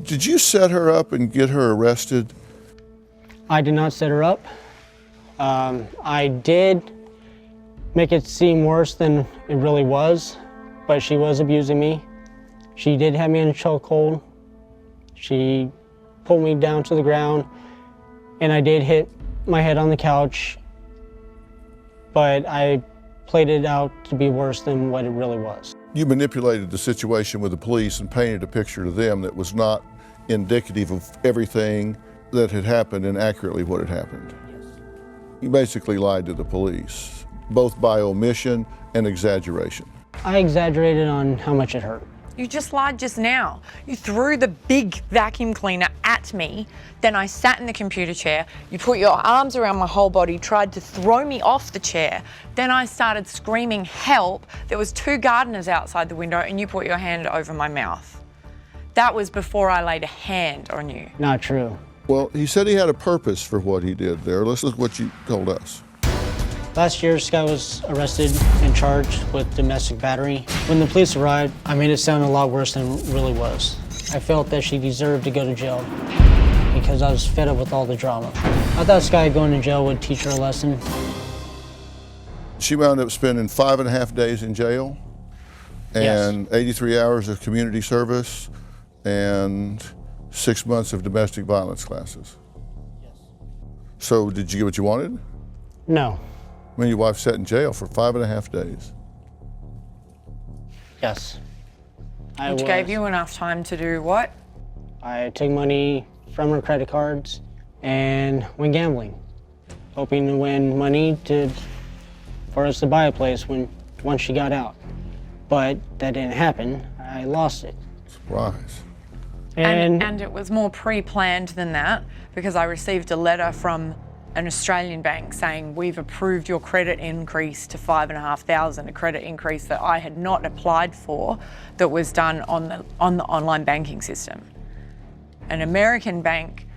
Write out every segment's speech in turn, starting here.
Did you set her up and get her arrested? I did not set her up. I did make it seem worse than it really was, but she was abusing me. She did have me in a chokehold. She pulled me down to the ground, and I did hit my head on the couch, but I played it out to be worse than what it really was. You manipulated the situation with the police and painted a picture to them that was not indicative of everything that had happened and accurately what had happened. Yes. You basically lied to the police, both by omission and exaggeration. I exaggerated on how much it hurt. You just lied just now. You threw the big vacuum cleaner at me, then I sat in the computer chair, you put your arms around my whole body, tried to throw me off the chair, then I started screaming help. There was 2 gardeners outside the window and you put your hand over my mouth. That was before I laid a hand on you. Not true. Well, he said he had a purpose for what he did there. Let's look at what you told us. Last year, this guy was arrested and charged with domestic battery. When the police arrived, I made it sound a lot worse than it really was. I felt that she deserved to go to jail because I was fed up with all the drama. I thought this guy going to jail would teach her a lesson. She wound up spending 5.5 days in jail and 83 hours of community service and 6 months of domestic violence classes. Yes. So did you get what you wanted? No. I mean, your wife sat in jail for 5.5 days. Yes. Which gave you enough time to do what? I took money from her credit cards and went gambling, hoping to win money for us to buy a place once she got out. But that didn't happen. I lost it. Surprise. And it was more pre-planned than that, because I received a letter from an Australian bank saying, we've approved your credit increase to $5,500, a credit increase that I had not applied for, that was done on the online banking system. An American bank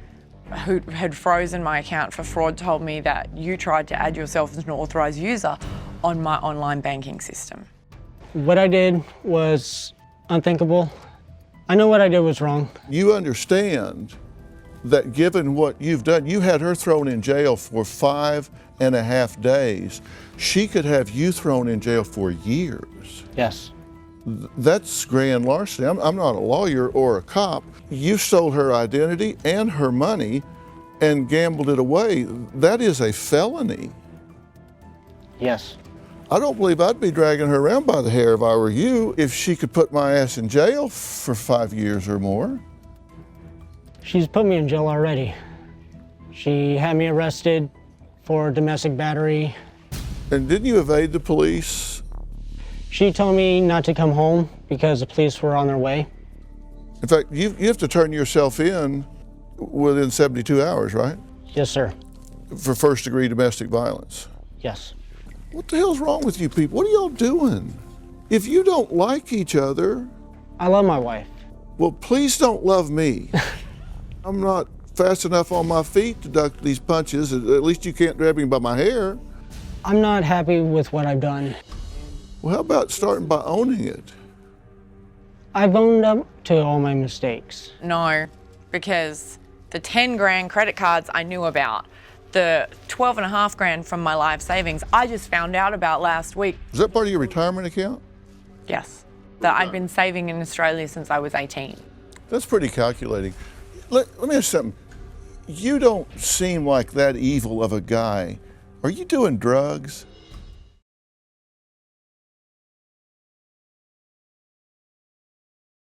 who had frozen my account for fraud told me that you tried to add yourself as an authorized user on my online banking system. What I did was unthinkable. I know what I did was wrong. You understand that given what you've done, you had her thrown in jail for 5.5 days. She could have you thrown in jail for years. Yes. That's grand larceny. I'm not a lawyer or a cop. You stole her identity and her money and gambled it away. That is a felony. Yes. I don't believe I'd be dragging her around by the hair if I were you, if she could put my ass in jail for 5 years or more. She's put me in jail already. She had me arrested for domestic battery. And didn't you evade the police? She told me not to come home because the police were on their way. In fact, you have to turn yourself in within 72 hours, right? Yes, sir. For first-degree domestic violence. Yes. What the hell's wrong with you people? What are y'all doing? If you don't like each other... I love my wife. Well, please don't love me. I'm not fast enough on my feet to duck these punches. At least you can't grab me by my hair. I'm not happy with what I've done. Well, how about starting by owning it? I've owned up to all my mistakes. No, because the 10 grand credit cards I knew about, the 12.5 grand from my life savings, I just found out about last week. Was that part of your retirement account? Yes, that I'd been saving in Australia since I was 18. That's pretty calculating. Let me ask you something. You don't seem like that evil of a guy. Are you doing drugs?